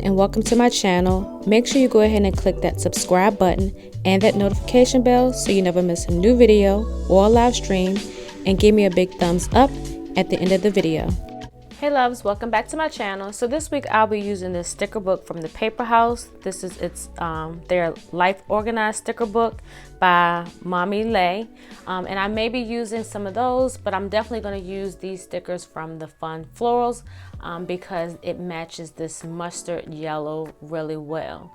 and welcome to my channel. Make sure you go ahead and click that subscribe button and that notification bell so you never miss a new video or a live stream, and give me a big thumbs up at the end of the video. Hey loves, welcome back to my channel. So this week I'll be using this sticker book from the Paper House. This is their Life Organized sticker book by Mommy Lay. And I may be using some of those, but I'm definitely going to use these stickers from the Fun Florals because it matches this mustard yellow really well.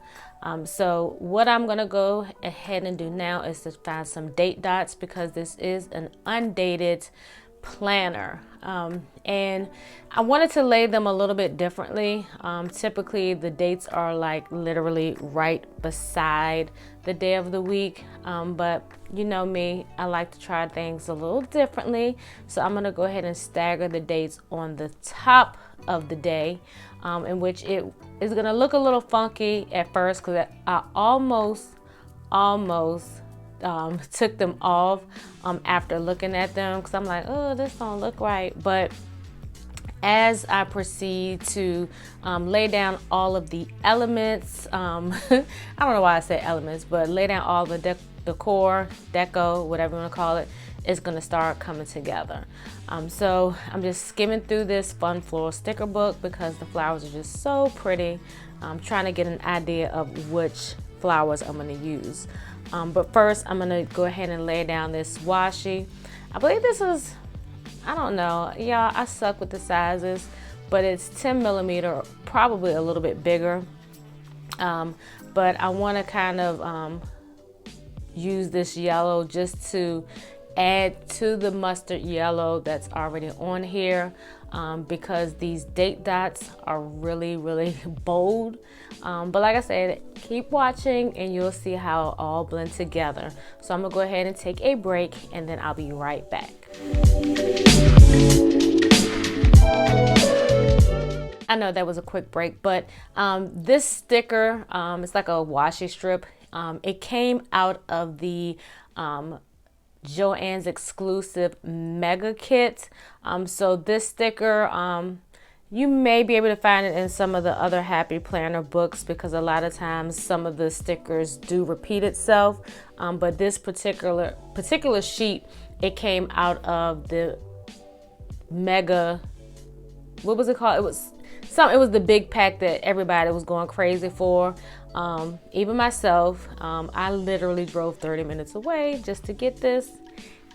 So what I'm going to go ahead and do now is to find some date dots because this is an undated planner, and I wanted to lay them a little bit differently. Typically the dates are like literally right beside the day of the week, but you know me, I like to try things a little differently, so I'm gonna go ahead and stagger the dates on the top of the day, in which it is gonna look a little funky at first because I almost took them off after looking at them because I'm like, oh, this don't look right. But as I proceed to lay down all of the elements, I don't know why I say elements, but lay down all the deco, whatever you want to call it, is going to start coming together. So I'm just skimming through this Fun Floral sticker book because the flowers are just so pretty. I'm trying to get an idea of which flowers I'm going to use. But first I'm going to go ahead and lay down this washi. I believe this is, I don't know, y'all, I suck with the sizes, but it's 10 millimeter, probably a little bit bigger. But I want to kind of use this yellow just to add to the mustard yellow that's already on here, because these date dots are really bold. But like I said, keep watching and you'll see how it all blend together. So I'm gonna go ahead and take a break and then I'll be right back. I know that was a quick break, but this sticker, it's like a washi strip. It came out of the Joann's exclusive mega kit. So this sticker, you may be able to find it in some of the other Happy Planner books because a lot of times some of the stickers do repeat itself. But this particular sheet, it came out of the mega, what was it called? It was the big pack that everybody was going crazy for. Even myself, I literally drove 30 minutes away just to get this.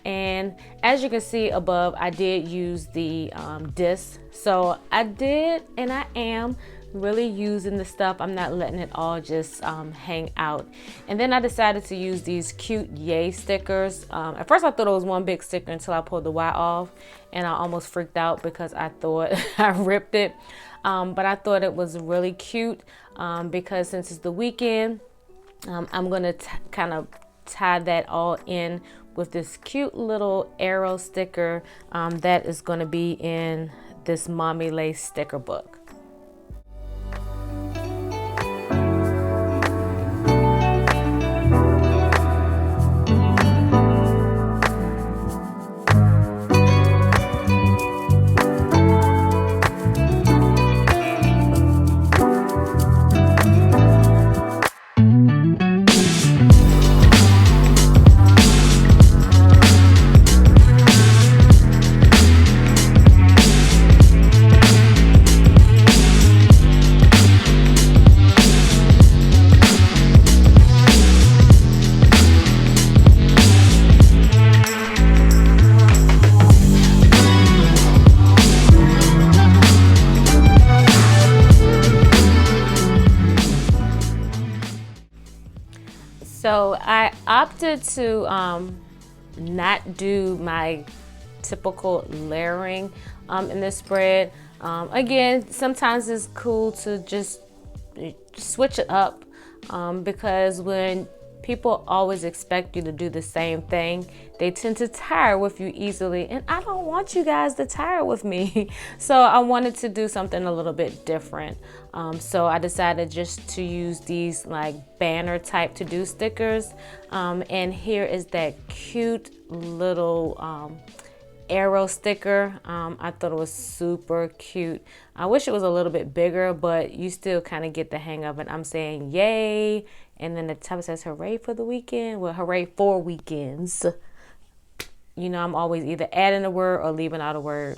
And as you can see above, I did use the disc. So I did, and I am really using the stuff. I'm not letting it all just hang out. And then I decided to use these cute yay stickers. At first I thought it was one big sticker until I pulled the Y off, and I almost freaked out because I thought I ripped it. But I thought it was really cute because since it's the weekend, I'm gonna kind of tie that all in with this cute little arrow sticker that is gonna be in this Mommy Lay sticker book. So I opted to not do my typical layering in this spread. Again, sometimes it's cool to just switch it up because when people always expect you to do the same thing, they tend to tire with you easily, and I don't want you guys to tire with me. So I wanted to do something a little bit different. So I decided just to use these like banner type to-do stickers. And here is that cute little arrow sticker. I thought it was super cute. I wish it was a little bit bigger, but you still kind of get the hang of it. I'm saying yay, and then the top says hooray for the weekend. Well, hooray for weekends. You know, I'm always either adding a word or leaving out a word.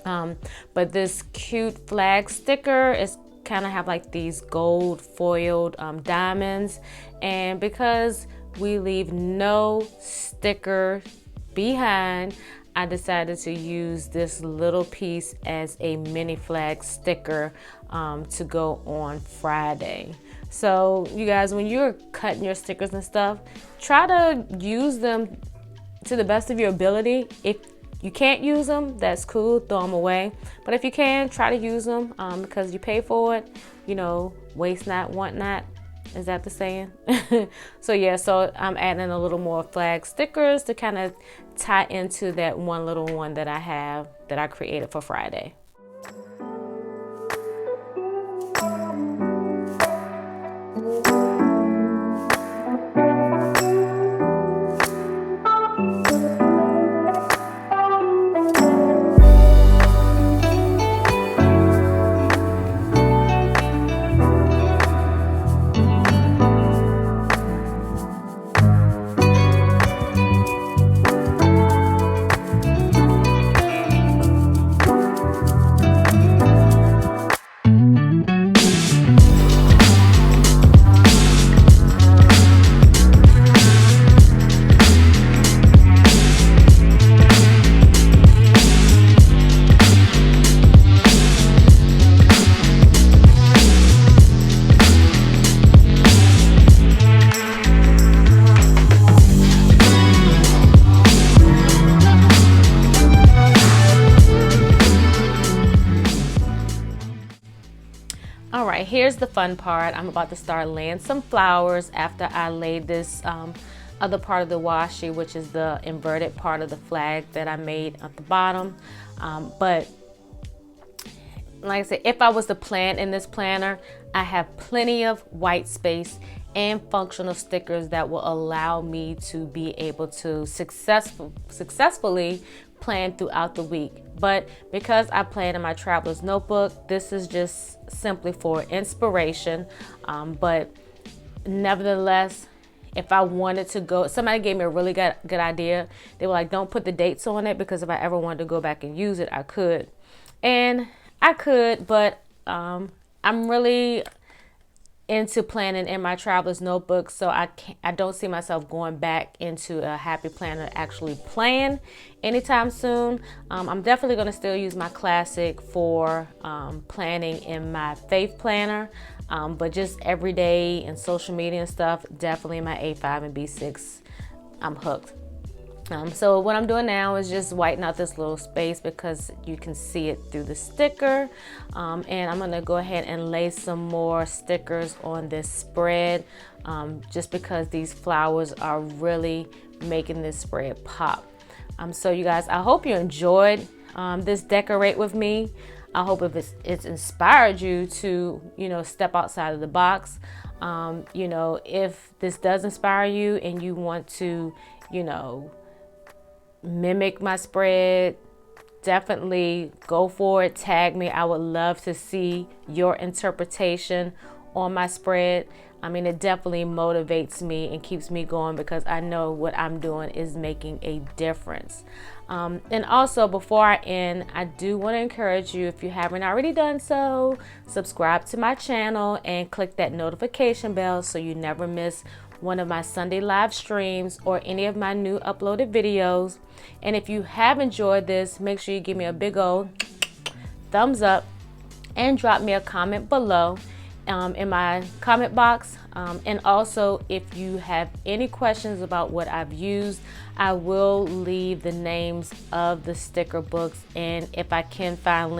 But this cute flag sticker is kind of have like these gold foiled diamonds, and because we leave no sticker behind, I decided to use this little piece as a mini flag sticker to go on Friday. So you guys, when you're cutting your stickers and stuff, try to use them to the best of your ability. If you can't use them, that's cool, throw them away. But if you can, try to use them because you pay for it. You know, waste not, want not. Is that the saying? So yeah, so I'm adding a little more flag stickers to kind of tie into that one little one that I have that I created for Friday. All right, here's the fun part. I'm about to start laying some flowers after I laid this other part of the washi, which is the inverted part of the flag that I made at the bottom. But like I said, if I was to plan in this planner, I have plenty of white space and functional stickers that will allow me to be able to successfully plan throughout the week. But because I plan in my traveler's notebook, this is just simply for inspiration. But nevertheless, if I wanted to go, somebody gave me a really good idea. They were like, don't put the dates on it, because if I ever wanted to go back and use it, I could. And I could, but I'm really into planning in my traveler's notebook, so I don't see myself going back into a happy planner to actually plan anytime soon. I'm definitely going to still use my classic for planning in my faith planner, but just everyday and social media and stuff, definitely in my A5 and B6, I'm hooked. So what I'm doing now is just whitening out this little space because you can see it through the sticker. And I'm gonna go ahead and lay some more stickers on this spread, just because these flowers are really making this spread pop. So you guys, I hope you enjoyed this decorate with me. I hope if it's inspired you to, step outside of the box. If this does inspire you and you want to, mimic my spread, definitely go for it. Tag me. I would love to see your interpretation on my spread. I mean, it definitely motivates me and keeps me going because I know what I'm doing is making a difference. And also, before I end, I do want to encourage you, if you haven't already done so, subscribe to my channel and click that notification bell so you never miss one of my Sunday live streams or any of my new uploaded videos. And if you have enjoyed this, make sure you give me a big old thumbs up and drop me a comment below in my comment box. And also, if you have any questions about what I've used, I will leave the names of the sticker books, and if I can find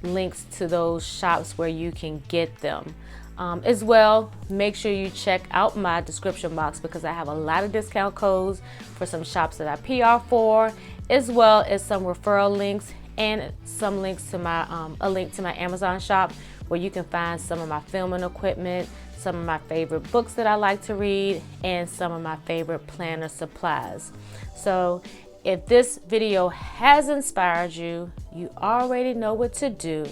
links to those shops where you can get them. As well, make sure you check out my description box because I have a lot of discount codes for some shops that I PR for, as well as some referral links and some links to my a link to my Amazon shop where you can find some of my filming equipment, some of my favorite books that I like to read, and some of my favorite planner supplies. So If this video has inspired you, you already know what to do.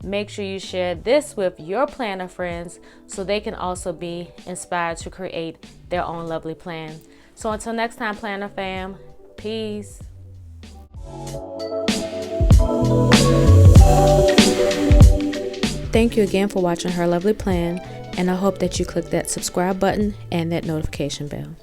Make sure you share this with your planner friends so they can also be inspired to create their own lovely plan. So until next time, planner fam, peace. Thank you again for watching Her Lovely Plan, and I hope that you click that subscribe button and that notification bell.